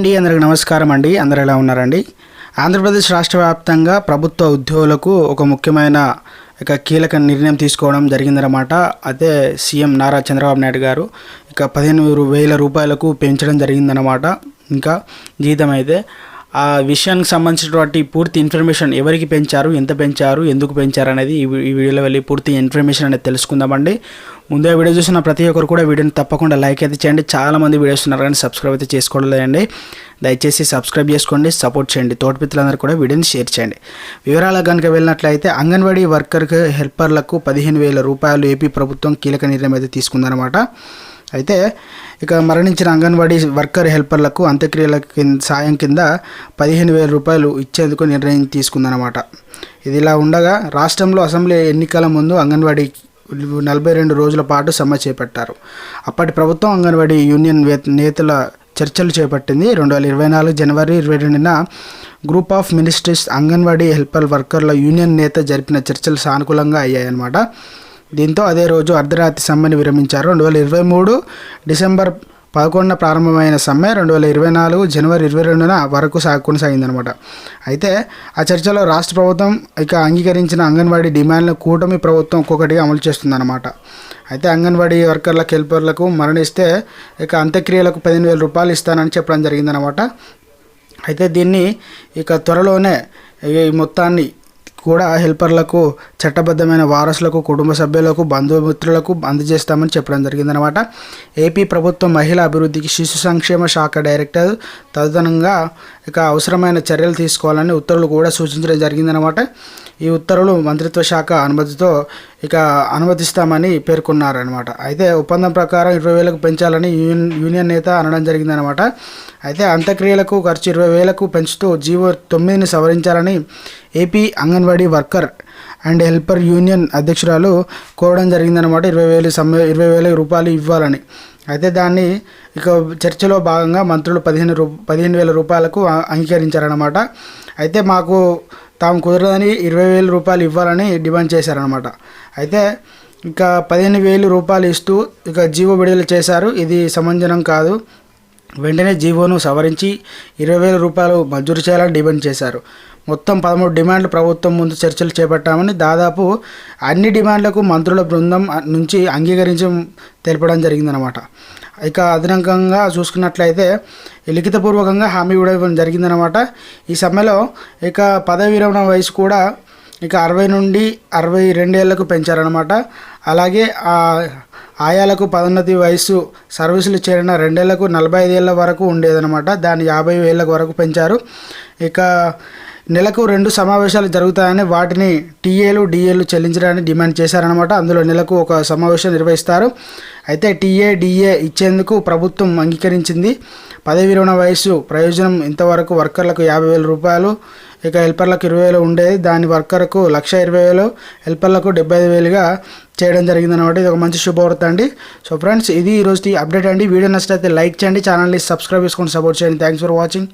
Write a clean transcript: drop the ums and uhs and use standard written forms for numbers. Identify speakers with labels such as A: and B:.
A: అండి, అందరికి నమస్కారం అండి. అందరు ఎలా ఉన్నారండి? ఆంధ్రప్రదేశ్ రాష్ట్ర వ్యాప్తంగా ప్రభుత్వ ఉద్యోగులకు ఒక ముఖ్యమైన కీలక నిర్ణయం తీసుకోవడం జరిగిందన్నమాట. అదే సీఎం నారా చంద్రబాబు నాయుడు గారు 15,000 రూపాయలకు పెంచడం జరిగిందన్నమాట. ఇంకా జీతం అయితే ఆ విషయానికి సంబంధించినటువంటి పూర్తి ఇన్ఫర్మేషన్ ఎవరికి పెంచారు, ఎంత పెంచారు, ఎందుకు పెంచారు అనేది ఈ వీడియోలో వెళ్ళి పూర్తి ఇన్ఫర్మేషన్ అనేది తెలుసుకుందామండి. ముందే వీడియో చూసిన ప్రతి ఒక్కరు కూడా వీడియోని తప్పకుండా లైక్ అయితే చేయండి. చాలామంది వీడియోస్ ఉన్నారు కానీ సబ్స్క్రైబ్ అయితే చేసుకోవట్లేదండి. దయచేసి సబ్స్క్రైబ్ చేసుకోండి, సపోర్ట్ చేయండి. తోటిపిత్రులందరూ కూడా వీడియోని షేర్ చేయండి. వివరాలకు కనుక వెళ్ళినట్లయితే అంగన్వాడీ వర్కర్కి హెల్పర్లకు 15,000 రూపాయలు ఏపీ ప్రభుత్వం కీలక నిర్ణయం అయితే తీసుకుందన్నమాట. అయితే మరణించిన అంగన్వాడీ వర్కర్ హెల్పర్లకు అంత్యక్రియల సాయం కింద 15,000 రూపాయలు ఇచ్చేందుకు నిర్ణయం తీసుకుందన్నమాట. ఇది ఇలా ఉండగా రాష్ట్రంలో అసెంబ్లీ ఎన్నికల ముందు అంగన్వాడీ 42 రోజుల పాటు సమ్మె చేపట్టారు. అప్పటి ప్రభుత్వం అంగన్వాడీ యూనియన్ నేతల చర్చలు చేపట్టింది. 2024 జనవరి 22న group of ministries anganwadi helper వర్కర్ల యూనియన్ నేత జరిపిన చర్చలు సానుకూలంగా అయ్యాయన్నమాట. దీంతో అదే రోజు అర్ధరాత్రి సమ్మెను విరమించారు. 2023 డిసెంబర్ 11న ప్రారంభమైన సమ్మె 2024 జనవరి 22న వరకు కొనసాగిందనమాట. అయితే ఆ చర్చలో రాష్ట్ర ప్రభుత్వం అంగీకరించిన అంగన్వాడీ డిమాండ్లను కూటమి ప్రభుత్వం ఒక్కొక్కటిగా అమలు చేస్తుందన్నమాట. అయితే అంగన్వాడీ వర్కర్లకు హెల్పర్లకు మరణిస్తే అంత్యక్రియలకు 15,000 రూపాయలు ఇస్తానని చెప్పడం జరిగిందనమాట. అయితే దీన్ని త్వరలోనే ఈ మొత్తాన్ని కూడా హెల్పర్లకు, చట్టబద్ధమైన వారసులకు, కుటుంబ సభ్యులకు, బంధుమిత్రులకు అందజేస్తామని చెప్పడం జరిగిందనమాట. ఏపీ ప్రభుత్వం మహిళా అభివృద్ధికి శిశు సంక్షేమ శాఖ డైరెక్టర్ తదనంగా అవసరమైన చర్యలు తీసుకోవాలని ఉత్తర్వులు కూడా సూచించడం జరిగిందనమాట. ఈ ఉత్తర్వులు మంత్రిత్వ శాఖ అనుమతితో అనుమతిస్తామని పేర్కొన్నారనమాట. అయితే ఒప్పందం ప్రకారం 20,000కు పెంచాలని యూనియన్ నేత అనడం జరిగిందనమాట. అయితే అంత్యక్రియలకు ఖర్చు 20,000కు పెంచుతూ జీవో 9ని సవరించాలని AP anganwadi worker and helper union అధ్యక్షురాలు కోరడం జరిగిందనమాట. 20,000 రూపాయలు ఇవ్వాలని. అయితే దాన్ని చర్చలో భాగంగా మంత్రులు 15,000 రూపాయలకు అంగీకరించారనమాట. అయితే మాకు తాము కుదరదని 20,000 రూపాయలు ఇవ్వాలని డిమాండ్ చేశారనమాట. అయితే 15,000 రూపాయలు ఇస్తూ జీవో విడుదల చేశారు. ఇది సమంజసం కాదు. వెంటనే జీవోను సవరించి 20,000 రూపాయలు మంజూరు చేయాలని డిమాండ్ చేశారు. మొత్తం 13 డిమాండ్లు ప్రభుత్వం ముందు చర్చలు చేపట్టామని, దాదాపు అన్ని డిమాండ్లకు మంత్రుల బృందం నుంచి అంగీకరించి తెలపడం జరిగిందనమాట. అదనంగా చూసుకున్నట్లయితే లిఖితపూర్వకంగా హామీ ఇవ్వడం జరిగిందనమాట. ఈ సమ్మెలో పదవి విరమణ వయసు కూడా 60 నుండి 62 ఏళ్లకు పెంచారనమాట. అలాగే ఆయాలకు పదోన్నతి వయసు సర్వీసులు చేరిన 2 ఏళ్లకు 45 ఏళ్ల వరకు ఉండేదన్నమాట. దాన్ని 50 ఏళ్ల వరకు పెంచారు. నెలకు 2 సమావేశాలు జరుగుతాయని, వాటిని టీఏలు డిఏలు చెల్లించడానికి డిమాండ్ చేశారనమాట. అందులో నెలకు ఒక సమావేశం నిర్వహిస్తారు. అయితే టీఏ డిఏ ఇచ్చేందుకు ప్రభుత్వం అంగీకరించింది. పదవి విరమణ వయసు ప్రయోజనం ఇంతవరకు వర్కర్లకు 50,000 రూపాయలు, హెల్పర్లకు 20,000 ఉండేది. దాని వర్కర్కు 1,20,000, హెల్పర్లకు 75,000గా చేయడం జరిగిందనమాట. ఇది ఒక మంచి శుభవార్త అండి. సో ఫ్రెండ్స్, ఇది ఈరోజు అప్డేట్ అండి. వీడియో నచ్చితే లైక్ చేయండి, ఛానల్ని సబ్స్క్రైబ్ చేసుకొని సపోర్ట్ చేయండి. Thanks for watching.